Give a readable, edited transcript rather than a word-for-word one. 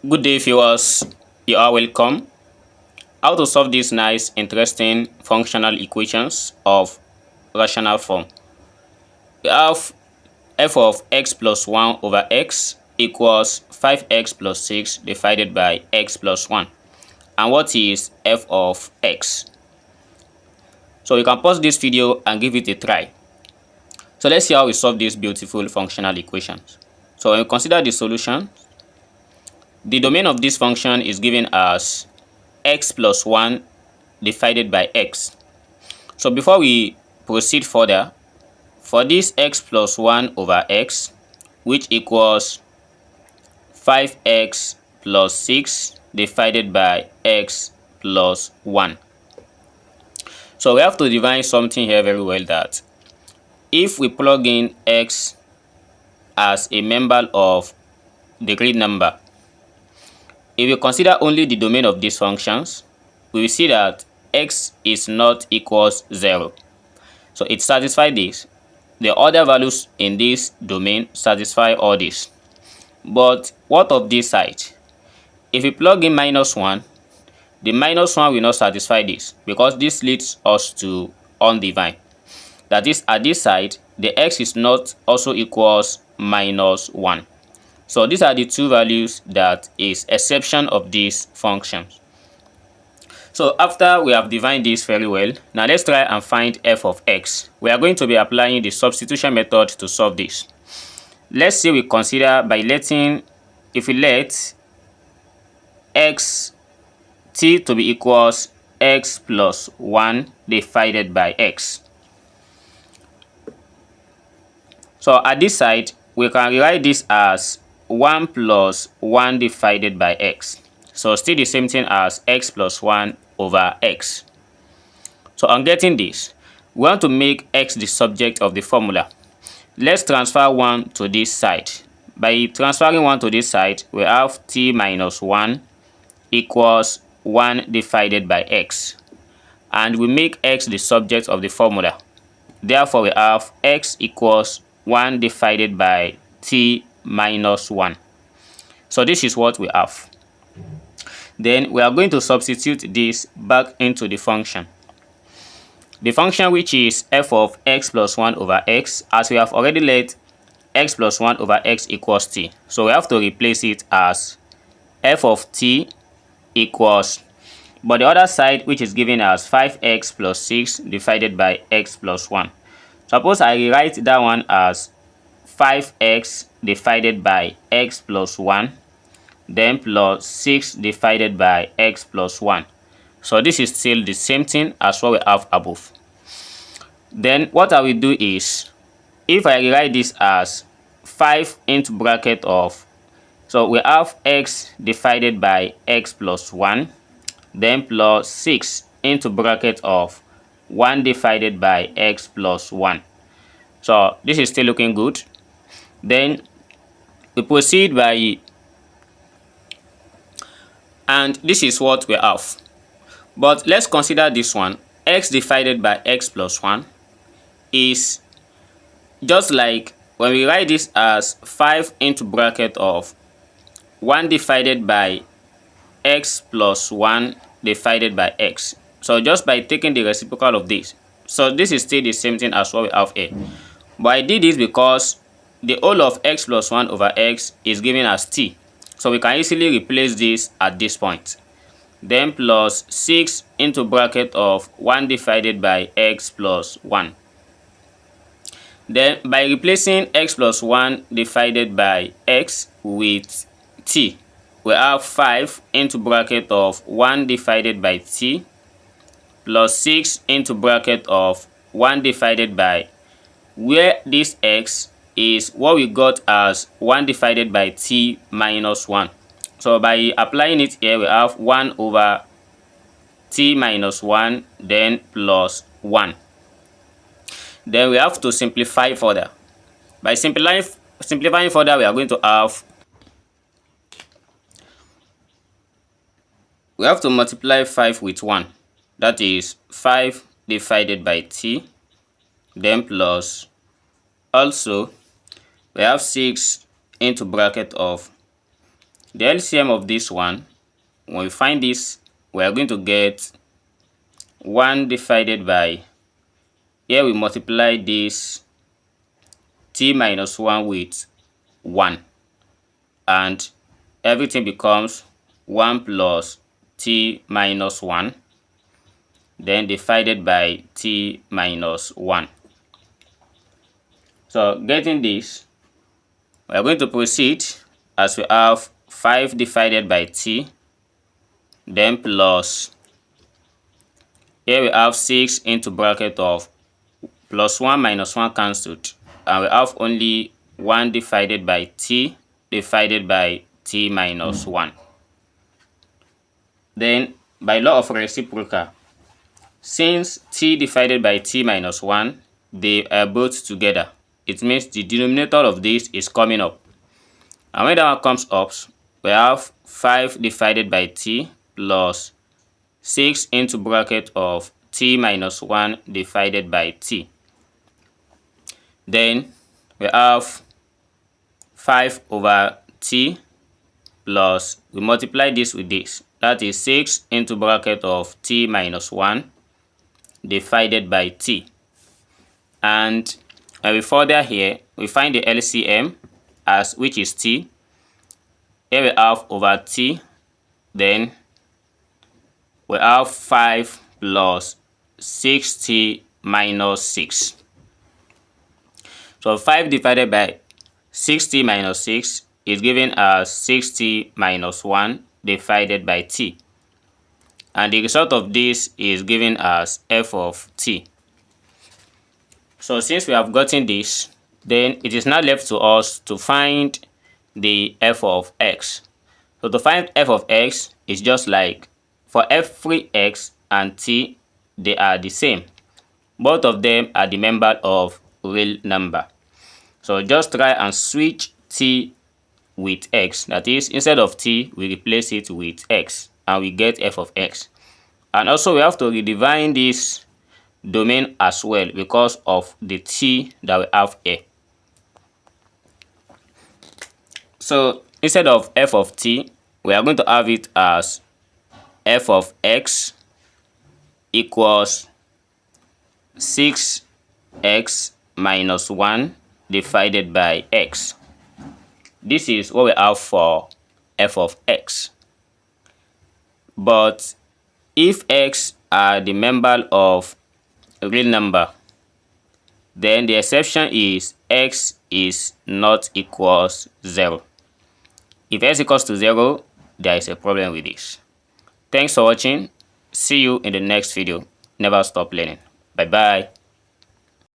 Good day, viewers. You are welcome. How to solve these nice, interesting functional equations of rational form. We have f of x plus 1 over x equals 5x plus 6 divided by x plus 1. And what is f of x? So you can pause this video and give it a try. So let's see how we solve these beautiful functional equations. So when we consider the solution, the domain of this function is given as x plus 1 divided by x. So before we proceed further, for this x plus 1 over x, which equals 5x plus 6 divided by x plus 1. So we have to define something here very well, that if we plug in x as a member of the real number, if you consider only the domain of these functions, we will see that x is not equals 0. So it satisfies this. The other values in this domain satisfy all this. But what of this side? If we plug in minus 1, the minus 1 will not satisfy this, because this leads us to undefined. That is, at this side, the x is not also equals minus 1. So these are the two values that is exception of these functions. So after we have defined this very well, now let's try and find f of x. We are going to be applying the substitution method to solve this. Let's say we consider by letting, if we let x t to be equals x plus 1 divided by x. So at this side, we can rewrite this as 1 plus 1 divided by x. So still the same thing as x plus 1 over x. So on getting this, we want to make x the subject of the formula. Let's transfer 1 to this side. By transferring 1 to this side, we have t minus 1 equals 1 divided by x. And we make x the subject of the formula. Therefore, we have x equals 1 divided by t minus 1. So this is what we have. Then we are going to substitute this back into the function. The function, which is f of x plus 1 over x, as we have already let x plus 1 over x equals t. So we have to replace it as f of t equals, but the other side, which is given as 5x plus 6 divided by x plus 1. Suppose I rewrite that one as 5x divided by x plus 1, then plus 6 divided by x plus 1. So this is still the same thing as what we have above. Then what I will do is, if I rewrite this as 5 into bracket of, so we have x divided by x plus 1, then plus 6 into bracket of 1 divided by x plus 1. So this is still looking good. Then we proceed by, and this is what we have. But let's consider this one. X divided by x plus 1 is just like when we write this as 5 into bracket of 1 divided by x plus 1 divided by x. So just by taking the reciprocal of this. So this is still the same thing as what we have here. But I did this because the whole of x plus 1 over x is given as t. So we can easily replace this at this point. Then plus 6 into bracket of 1 divided by x plus 1. Then by replacing x plus 1 divided by x with t, we have 5 into bracket of 1 divided by t plus 6 into bracket of 1 divided by, where this x is what we got as 1 divided by t minus 1. So by applying it here, we have 1 over t minus 1, then plus 1. Then we have to simplify further. By simplifying further, we are going to have to multiply 5 with 1. That is 5 divided by t, then plus, also we have 6 into bracket of The LCM of this one, when we find this, we are going to get 1 divided by, here we multiply this t minus 1 with 1, and everything becomes 1 plus t minus 1, then divided by t minus 1. So getting this, we are going to proceed as we have 5 divided by t, then plus, here we have 6 into bracket of plus 1 minus 1 cancelled, and we have only 1 divided by t divided by t minus 1. Then by law of reciprocal, since t divided by t minus 1, they are both together, it means the denominator of this is coming up. And when that one comes up, we have 5 divided by t plus 6 into bracket of t minus 1 divided by t. Then we have 5 over t plus, we multiply this with this, that is 6 into bracket of t minus 1 divided by t. And when we further here, we find the LCM, as which is t. Here we have over t, then we have 5 plus 6t minus 6. So 5 divided by 6t minus 6 is given as 6t minus 1 divided by t. And the result of this is given as f of t. So since we have gotten this, then it is now left to us to find the f of x. So to find f of x is just like for every x and t, they are the same. Both of them are the member of real number. So just try and switch t with x. That is, instead of t, we replace it with x, and we get f of x. And also we have to redefine this domain as well because of the t that we have here. So instead of f of t, we are going to have it as f of x equals 6x minus 1 divided by x. This is what we have for f of x. But if x are the member of a real number, then the exception is x is not equals 0. If x equals to 0, there is a problem with this. Thanks for watching. See you in the next video. Never stop learning. Bye bye.